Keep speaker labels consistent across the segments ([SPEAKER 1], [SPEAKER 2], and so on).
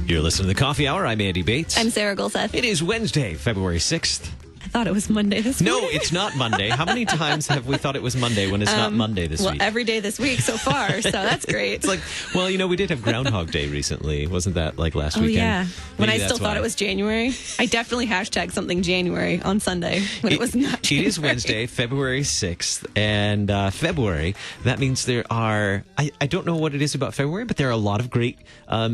[SPEAKER 1] You're listening to The Coffee Hour. I'm Andy Bates.
[SPEAKER 2] I'm Sarah Golseth.
[SPEAKER 1] It is Wednesday, February 6th.
[SPEAKER 2] I thought it was Monday this week.
[SPEAKER 1] No, it's not Monday. How many times have we thought it was Monday when it's not Monday this week?
[SPEAKER 2] Well, every day this week so far, so that's great.
[SPEAKER 1] It's like, well, we did have Groundhog Day recently. Wasn't that like last weekend?
[SPEAKER 2] Yeah. When
[SPEAKER 1] Maybe
[SPEAKER 2] I still thought it was January. I definitely hashtag something January on Sunday when it was not January.
[SPEAKER 1] It is Wednesday, February 6th. And February, that means there are, I don't know what it is about February, but there are a lot of great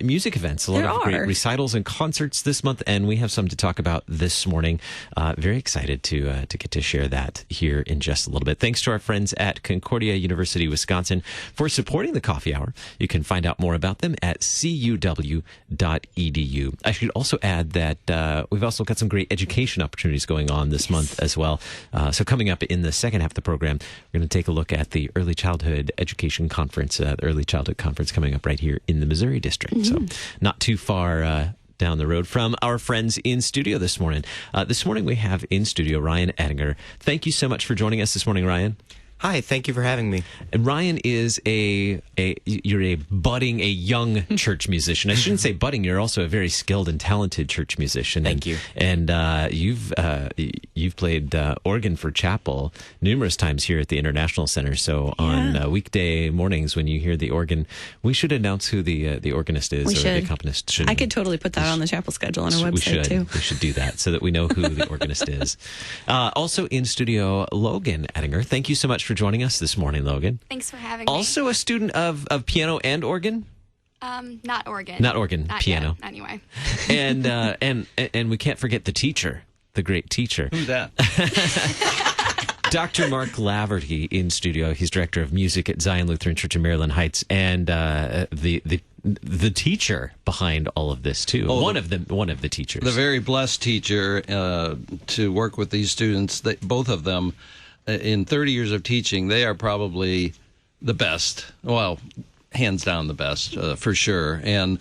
[SPEAKER 1] music events, a lot of great recitals and concerts this month. And we have some to talk about this morning. Very excited to get to share that here in just a little bit. Thanks to our friends at Concordia University, Wisconsin for supporting the Coffee Hour. You can find out more about them at cuw.edu. I should also add that we've also got some great education opportunities going on this month as well. So coming up in the second half of the program, we're going to take a look at the Early Childhood Education Conference, the Early Childhood Conference coming up right here in the Missouri District. So not too far down the road from our friends in studio this morning. This morning we have in studio Ryan Edinger. Thank you so much for joining us this morning, Ryan.
[SPEAKER 3] Hi, thank you for having me.
[SPEAKER 1] And Ryan is you're a young church musician. I shouldn't say budding. You're also a very skilled and talented church musician.
[SPEAKER 3] Thank you.
[SPEAKER 1] And you've played organ for chapel numerous times here at the International Center. So on weekday mornings when you hear the organ, we should announce who the organist is the accompanist.
[SPEAKER 2] I could totally put that on the chapel schedule on our website too.
[SPEAKER 1] We should do that so that we know who the organist is. Also in studio, Logann Edinger. Thank you so much for joining us this morning, Logann.
[SPEAKER 4] Thanks for having me.
[SPEAKER 1] Also a student of piano and organ?
[SPEAKER 4] Not organ.
[SPEAKER 1] Not organ,
[SPEAKER 4] Not
[SPEAKER 1] piano.
[SPEAKER 4] Yet, anyway.
[SPEAKER 1] And we can't forget the teacher, the great teacher.
[SPEAKER 5] Who's that?
[SPEAKER 1] Dr. Mark Laverty in studio. He's director of music at Zion Lutheran Church in Maryland Heights, and the teacher behind all of this too. One of the teachers.
[SPEAKER 5] The very blessed teacher to work with these students. Both of them, in 30 years of teaching, they are probably the best. Well, hands down the best, for sure. And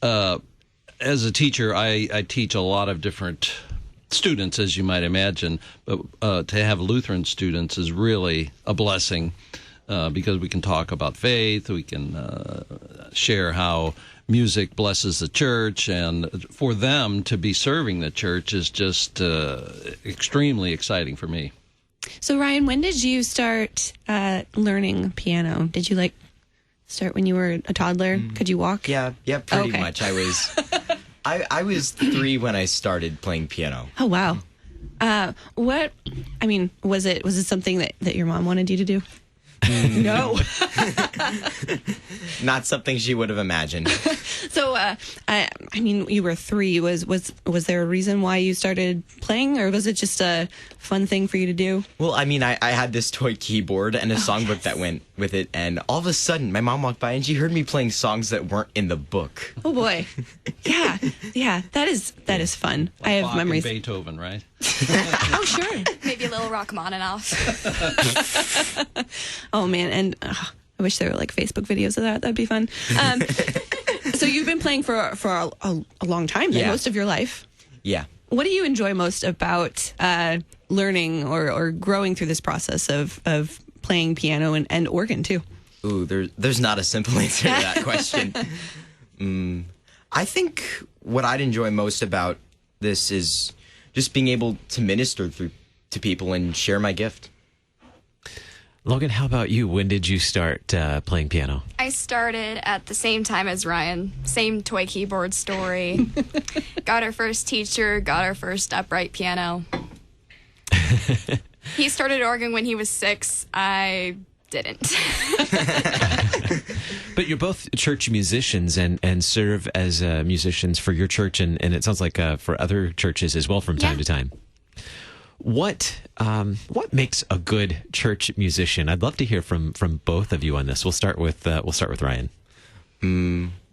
[SPEAKER 5] as a teacher, I teach a lot of different students, as you might imagine. But to have Lutheran students is really a blessing because we can talk about faith, we can share how music blesses the church, and for them to be serving the church is just extremely exciting for me.
[SPEAKER 2] So, Ryan, when did you start learning piano? Did you start when you were a toddler? Could you walk?
[SPEAKER 3] Yeah, pretty much. I was 3 when I started playing piano.
[SPEAKER 2] Oh, wow. Was it something that your mom wanted you to do? No.
[SPEAKER 3] Not something she would have imagined.
[SPEAKER 2] So, you were 3. Was there a reason why you started playing, or was it just a fun thing for you to do?
[SPEAKER 3] Well, I had this toy keyboard and a songbook that went with it, and all of a sudden, my mom walked by and she heard me playing songs that weren't in the book.
[SPEAKER 2] Oh boy, yeah, that is fun.
[SPEAKER 5] Like
[SPEAKER 2] I have
[SPEAKER 5] Bach
[SPEAKER 2] memories.
[SPEAKER 5] And Beethoven, right?
[SPEAKER 2] Oh sure.
[SPEAKER 4] Maybe a little Rachmaninoff.
[SPEAKER 2] Oh man, and I wish there were Facebook videos of that. That'd be fun. So you've been playing for a long time, then, most of your life.
[SPEAKER 3] Yeah.
[SPEAKER 2] What do you enjoy most about learning or growing through this process of playing piano and organ too?
[SPEAKER 3] Ooh, there's not a simple answer to that question. I think what I'd enjoy most about this is just being able to minister to people and share my gift.
[SPEAKER 1] Logann, how about you? When did you start playing piano?
[SPEAKER 4] I started at the same time as Ryan. Same toy keyboard story. Got our first teacher, got our first upright piano. He started organ when he was 6. I didn't.
[SPEAKER 1] But you're both church musicians and serve as musicians for your church, and it sounds like for other churches as well from time to time. What makes a good church musician? I'd love to hear from both of you on this. We'll start with Ryan.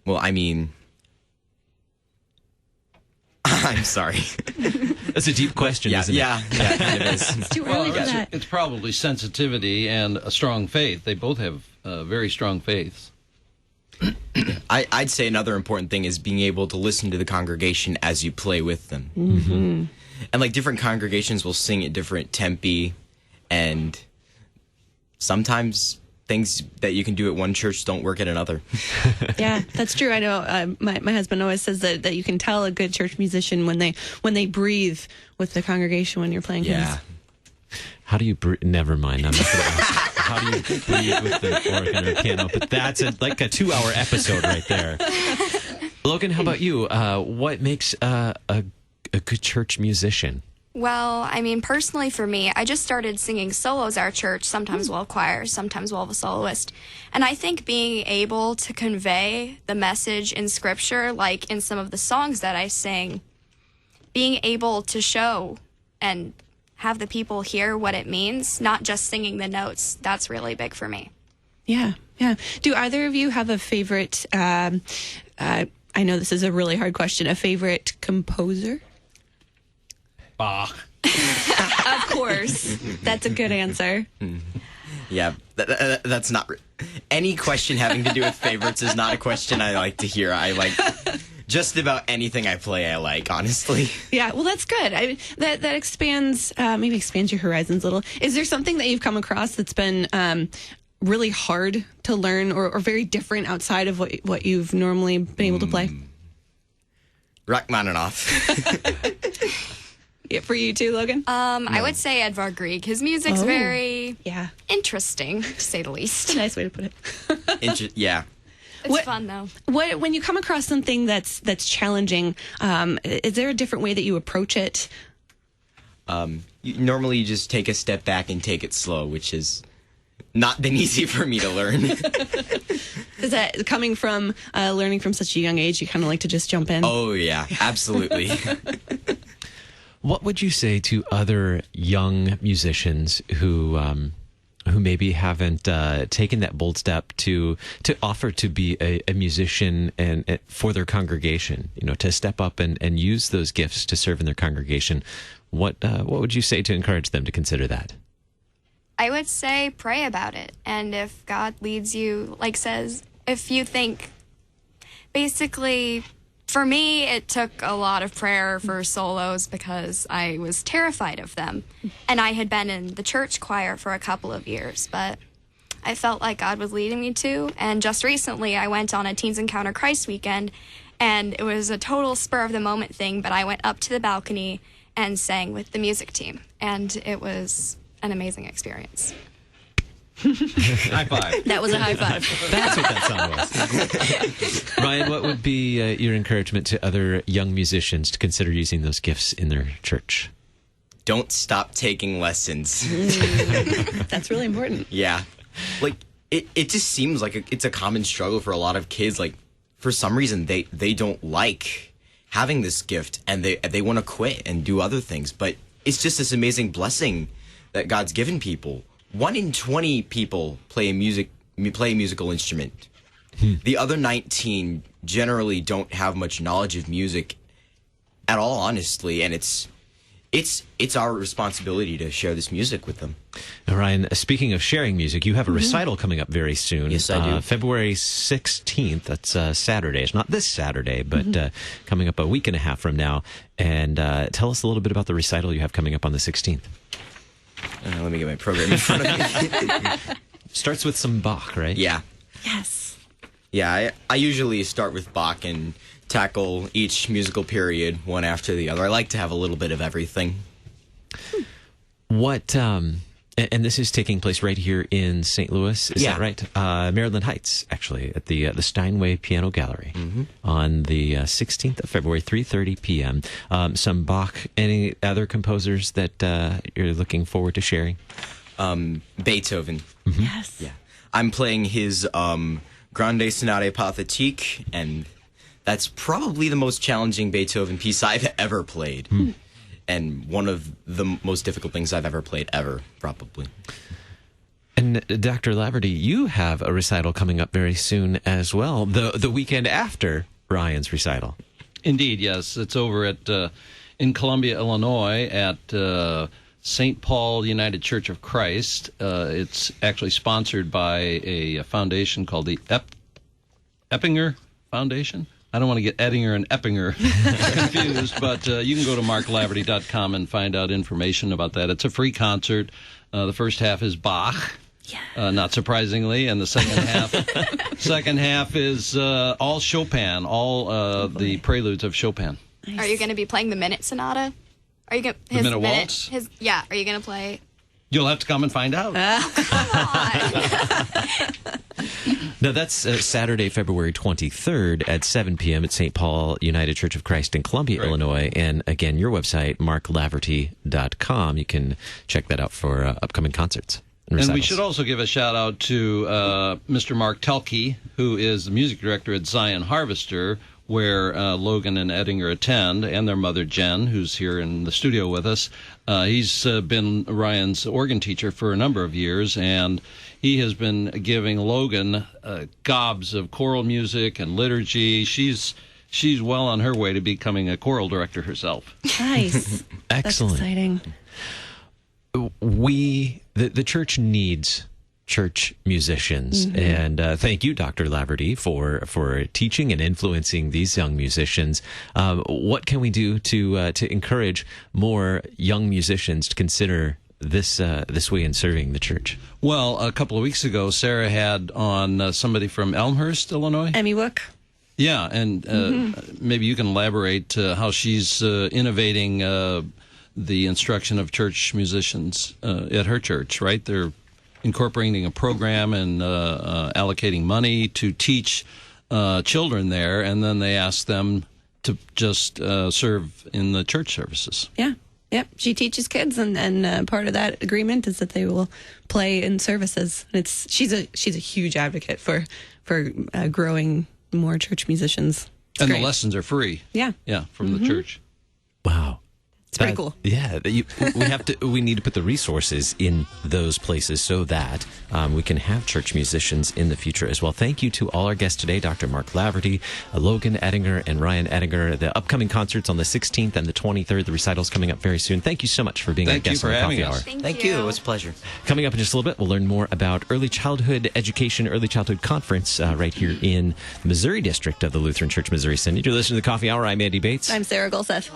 [SPEAKER 3] Well, I'm sorry.
[SPEAKER 1] That's a deep question, isn't it?
[SPEAKER 3] Yeah, kind of is.
[SPEAKER 2] It's too early for that.
[SPEAKER 5] It's probably sensitivity and a strong faith. They both have very strong faiths.
[SPEAKER 3] I'd say another important thing is being able to listen to the congregation as you play with them.
[SPEAKER 2] Mm-hmm.
[SPEAKER 3] And different congregations will sing at different tempi, and sometimes things that you can do at one church don't work at another.
[SPEAKER 2] Yeah, that's true. I know my husband always says that you can tell a good church musician when they breathe with the congregation when you're playing hymns.
[SPEAKER 1] How do you breathe? Never mind. I'm not going to ask. How do you breathe with the organ or piano? But that's like a 2-hour episode right there. Logan, how about you? What makes a good church musician?
[SPEAKER 4] Well, I mean, personally for me, I just started singing solos at our church, sometimes we'll have choir, sometimes we'll have a soloist. And I think being able to convey the message in Scripture, like in some of the songs that I sing, being able to show and have the people hear what it means, not just singing the notes, that's really big for me.
[SPEAKER 2] Yeah. Do either of you have a favorite, I know this is a really hard question, a favorite composer?
[SPEAKER 5] Bach.
[SPEAKER 2] Of course. That's a good answer.
[SPEAKER 3] Yeah, that's not... Any question having to do with favorites is not a question I like to hear. I like just about anything I play, I like, honestly.
[SPEAKER 2] Yeah, well, that's good. That expands, maybe expands your horizons a little. Is there something that you've come across that's been really hard to learn or very different outside of what you've normally been able to play?
[SPEAKER 3] Rachmaninoff.
[SPEAKER 2] Yeah, for you too, Logan?
[SPEAKER 4] I would say Edvard Grieg. His music's very interesting, to say the least.
[SPEAKER 2] Nice way to put it.
[SPEAKER 3] Yeah.
[SPEAKER 4] It's fun, though.
[SPEAKER 2] When you come across something that's challenging, is there a different way that you approach it?
[SPEAKER 3] Normally you just take a step back and take it slow, which is not been easy for me to learn.
[SPEAKER 2] Is that coming from learning from such a young age, you kind of like to just jump in?
[SPEAKER 3] Oh, yeah, absolutely.
[SPEAKER 1] What would you say to other young musicians who maybe haven't taken that bold step to offer to be a musician and for their congregation? To step up and use those gifts to serve in their congregation. What would you say to encourage them to consider that?
[SPEAKER 4] I would say pray about it, and if God leads you, if you think, basically. For me, it took a lot of prayer for solos because I was terrified of them. And I had been in the church choir for a couple of years, but I felt like God was leading me to. And just recently, I went on a Teens Encounter Christ weekend, and it was a total spur-of-the-moment thing, but I went up to the balcony and sang with the music team. And it was an amazing experience.
[SPEAKER 5] High five.
[SPEAKER 2] That was a high five.
[SPEAKER 1] That's what that sound was. Ryan, what would be your encouragement to other young musicians to consider using those gifts in their church?
[SPEAKER 3] Don't stop taking lessons.
[SPEAKER 2] That's really important.
[SPEAKER 3] Yeah. It just seems like it's a common struggle for a lot of kids. Like, for some reason, they don't like having this gift, and they want to quit and do other things. But it's just this amazing blessing that God's given people. 1 in 20 people play a musical instrument. The other 19 generally don't have much knowledge of music at all, honestly, and it's our responsibility to share this music with them.
[SPEAKER 1] Now, Ryan, speaking of sharing music, you have a recital coming up very soon.
[SPEAKER 3] Yes, I do.
[SPEAKER 1] February 16th. That's Saturday. It's not this Saturday, but coming up a week and a half from now. And tell us a little bit about the recital you have coming up on the 16th.
[SPEAKER 3] Let me get my program in front of me.
[SPEAKER 1] Starts with some Bach, right?
[SPEAKER 3] Yeah.
[SPEAKER 2] Yes.
[SPEAKER 3] Yeah, I usually start with Bach and tackle each musical period one after the other. I like to have a little bit of everything.
[SPEAKER 1] What, and this is taking place right here in St. Louis, is that right? Maryland Heights, actually, at the Steinway Piano Gallery on the 16th of February, 3:30 p.m. Some Bach. Any other composers that you're looking forward to sharing?
[SPEAKER 3] Beethoven.
[SPEAKER 2] Yes.
[SPEAKER 3] Yeah. I'm playing his Grande Sonate Pathétique, and that's probably the most challenging Beethoven piece I've ever played. And one of the most difficult things I've ever played ever, probably.
[SPEAKER 1] And Dr. Laverty, you have a recital coming up very soon as well, the weekend after Ryan's recital.
[SPEAKER 5] Indeed, yes. It's over at in Columbia, Illinois, at St. Paul United Church of Christ. It's actually sponsored by a foundation called the Eppinger Foundation. I don't want to get Edinger and Eppinger confused, but you can go to marklaverty.com and find out information about that. It's a free concert. The first half is Bach, not surprisingly. And the second half is all Chopin, all the preludes of Chopin.
[SPEAKER 4] Nice. Are you going to be playing the Minute Sonata? Are you going
[SPEAKER 5] the Minute Waltz?
[SPEAKER 4] Are you going to play?
[SPEAKER 5] You'll have to come and find out.
[SPEAKER 1] No, that's Saturday, February 23rd at 7 p.m. at St. Paul United Church of Christ in Columbia, Illinois. And again, your website, marklaverty.com. You can check that out for upcoming concerts.
[SPEAKER 5] And we should also give a shout out to Mr. Mark Telke, who is the music director at Zion Harvester, where Logann and Edinger attend, and their mother, Jen, who's here in the studio with us. He's been Ryan's organ teacher for a number of years, and he has been giving Logann gobs of choral music and liturgy. She's well on her way to becoming a choral director herself.
[SPEAKER 2] Nice.
[SPEAKER 1] Excellent.
[SPEAKER 2] That's exciting.
[SPEAKER 1] The church needs church musicians, and thank you, Dr. Laverty, for teaching and influencing these young musicians. What can we do to encourage more young musicians to consider this way in serving the church?
[SPEAKER 5] Well, a couple of weeks ago, Sarah had on somebody from Elmhurst, Illinois.
[SPEAKER 2] Emmy Wook.
[SPEAKER 5] Yeah, and maybe you can elaborate how she's innovating the instruction of church musicians at her church, right? They're incorporating a program and allocating money to teach children there, and then they ask them to just serve in the church services.
[SPEAKER 2] Yeah. Yep. She teaches kids, and part of that agreement is that they will play in services. She's a huge advocate for growing more church musicians.
[SPEAKER 5] And the lessons are free.
[SPEAKER 2] Yeah.
[SPEAKER 5] Yeah, from the church.
[SPEAKER 1] Wow.
[SPEAKER 2] It's pretty cool.
[SPEAKER 1] Yeah, we need to put the resources in those places so that we can have church musicians in the future as well. Thank you to all our guests today, Dr. Mark Laverty, Logann Edinger, and Ryan Edinger. The upcoming concerts on the 16th and the 23rd, the recital's coming up very soon. Thank you so much for being a guest on the Coffee Hour.
[SPEAKER 3] Thank you. It was a pleasure.
[SPEAKER 1] Coming up in just a little bit, we'll learn more about Early Childhood Education, Early Childhood Conference right here in the Missouri District of the Lutheran Church Missouri Synod. You're listening to the Coffee Hour. I'm Andy Bates.
[SPEAKER 2] I'm Sarah Golseth.